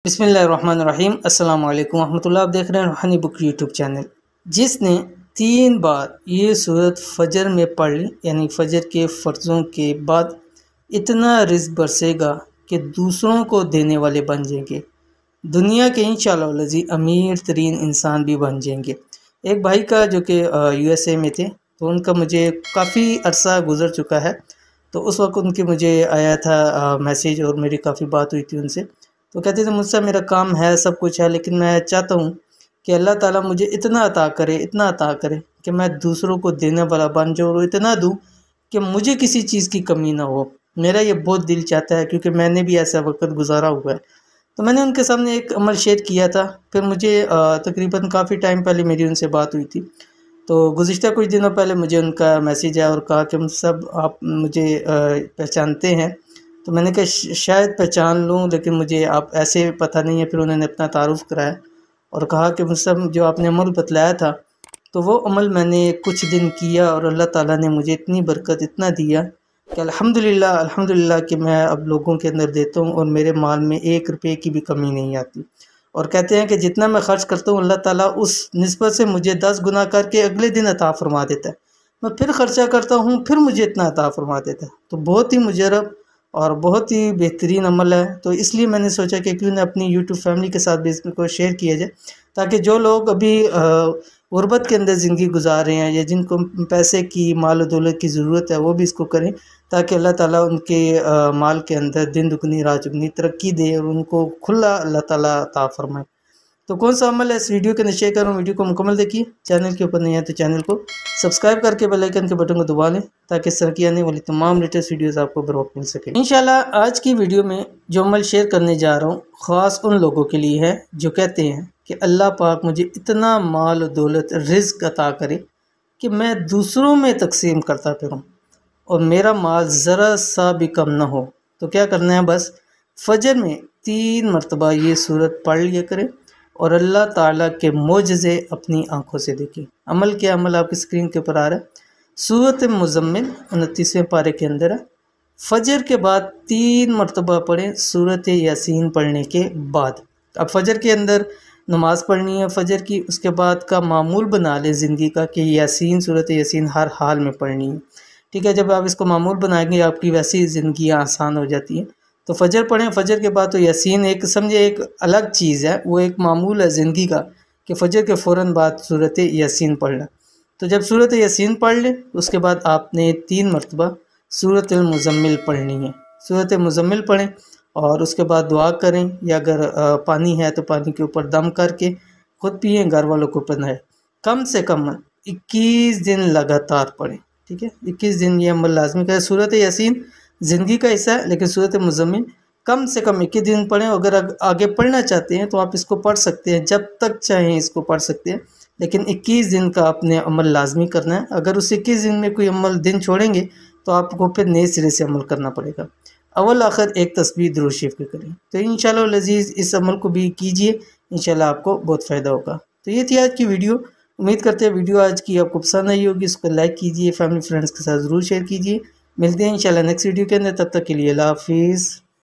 बिस्मिल्लाहिर्रहमानिर्रहीम अस्सलाम वालेकुम रहमतुल्लाह। आप देख रहे हैं रूहानी बुक यूट्यूब चैनल। जिसने 3 बार ये सूरत फ़जर में पढ़ ली, यानी फ़जर के फ़र्ज़ों के बाद, इतना रिज़्क़ बरसेगा कि दूसरों को देने वाले बन जाएंगे। दुनिया के इंशाअल्लाह लज़ी अमीर तरीन इंसान भी बन जाएंगे। एक भाई का जो कि USA में थे, तो उनका मुझे काफ़ी अरसा गुज़र चुका है, तो उस वक्त उनके मुझे आया था मैसेज और मेरी काफ़ी बात हुई थी उनसे। तो कहते थे मुझसे मेरा काम है, सब कुछ है, लेकिन मैं चाहता हूँ कि अल्लाह ताला मुझे इतना अता करे, इतना अता करे कि मैं दूसरों को देने वाला बन जाऊँ और इतना दूँ कि मुझे किसी चीज़ की कमी ना हो। मेरा ये बहुत दिल चाहता है, क्योंकि मैंने भी ऐसा वक्त गुजारा हुआ है। तो मैंने उनके सामने एक अमल शेयर किया था। फिर मुझे तकरीबन काफ़ी टाइम पहले मेरी उनसे बात हुई थी। तो गुज़िश्ता कुछ दिनों पहले मुझे उनका मैसेज आया और कहा कि सब आप मुझे पहचानते हैं। तो मैंने कहा शायद पहचान लूँ, लेकिन मुझे आप ऐसे पता नहीं है। फिर उन्होंने अपना तारुफ़ कराया और कहा कि मुझसे जो आपने अमल बतलाया था, तो वो अमल मैंने कुछ दिन किया और अल्लाह ताला ने मुझे इतनी बरकत, इतना दिया कि अल्हम्दुलिल्लाह अल्हम्दुलिल्लाह कि मैं अब लोगों के अंदर देता हूँ और मेरे माल में 1 रुपये की भी कमी नहीं आती। और कहते हैं कि जितना मैं ख़र्च करता हूँ, अल्लाह ताला उस निस्बत से मुझे 10 गुना करके अगले दिन अता फ़रमा देता है। मैं फिर ख़र्चा करता हूँ, फिर मुझे इतना अता फ़रमा देता है। तो बहुत ही मुजरब और बहुत ही बेहतरीन अमल है। तो इसलिए मैंने सोचा कि क्यों ना अपनी यूट्यूब फैमिली के साथ भी इसको शेयर किया जाए, ताकि जो लोग अभी गुर्बत के अंदर ज़िंदगी गुजार रहे हैं या जिनको पैसे की, माल दौलत की ज़रूरत है, वो भी इसको करें, ताकि अल्लाह ताला उनके माल के अंदर दिन दुगनी रात चुगनी तरक्की दे और उनको खुला अल्लाह ताला अता फ़रमाए। तो कौन सा अमल है, इस वीडियो के अंदर शेयर कर रहा हूँ। वीडियो को मुकम्मल देखिए। चैनल के ऊपर नहीं है तो चैनल को सब्सक्राइब करके बेल आइकन के बटन को दबा लें, ताकि इस तरह की आने वाली तमाम लेटेस्ट वीडियोस आपको बर वक्त मिल सके। इंशाल्लाह आज की वीडियो में जो अमल शेयर करने जा रहा हूँ, ख़ास उन लोगों के लिए है जो कहते हैं कि अल्लाह पाक मुझे इतना माल दौलत रिज़्क़ अता करे कि मैं दूसरों में तकसीम करता फिरूँ और मेरा माल ज़रा सा भी कम ना हो। तो क्या करना है, बस फ़जर में 3 मरतबा ये सूरत पढ़ लिया करें और अल्लाह ताला के मोजज़े अपनी आँखों से देखें। अमल क्या, अमल आपकी स्क्रीन के ऊपर आ रहा है। सूरत मुज़म्मिल 29वें पारे के अंदर है। फ़जर के बाद 3 मरतबा पढ़ें सूरत यासीन पढ़ने के बाद। अब फ़जर के अंदर नमाज़ पढ़नी है फ़जर की, उसके बाद का मामूल बना लें ज़िंदगी का कि यासीन, सूरत यासीन हर हाल में पढ़नी है। ठीक है, जब आप इसको मामूल बनाएंगे आपकी वैसी ज़िंदगी आसान हो जाती है। तो फ़जर पढ़ें, फ़जर के बाद तो यासीन एक समझे एक अलग चीज़ है, वो एक मामूल है ज़िंदगी का कि फ़जर के फ़ौरन बाद सूरत यासीन पढ़ना। तो जब सूरत यासीन पढ़ लें, उसके बाद आपने 3 मरतबा सूरत मुज़म्मिल पढ़नी है। सूरत मुज़म्मिल पढ़ें और उसके बाद दुआ करें, या अगर पानी है तो पानी के ऊपर दम करके खुद पिएँ, घर वालों को पिलाएं। कम से कम 21 दिन लगातार पढ़ें। ठीक है, 21 दिन ये अमल लाजमी करें। सूरत यासीन ज़िंदगी का हिस्सा है, लेकिन सूरत मुज़म्मिल कम से कम 21 दिन पढ़ें। अगर आगे पढ़ना चाहते हैं तो आप इसको पढ़ सकते हैं, जब तक चाहें इसको पढ़ सकते हैं, लेकिन 21 दिन का आपने अमल लाजमी करना है। अगर उस 21 दिन में कोई अमल दिन छोड़ेंगे तो आपको फिर नए सिरे से अमल करना पड़ेगा। अव्वल आखिर एक तस्बीह दुरूद शरीफ की करें। तो इंशाअल्लाह लज़ीज़ इस अमल को भी कीजिए, इंशाअल्लाह आपको बहुत फ़ायदा होगा। तो ये थी आज की वीडियो। उम्मीद करते हैं वीडियो आज की आपको पसंद आई होगी। इसको लाइक कीजिए, फैमिली फ्रेंड्स के साथ ज़रूर शेयर कीजिए। मिलते हैं इंशाअल्लाह नेक्स्ट वीडियो के अंदर, तब तक के लिए अल्लाह हाफ़िज़।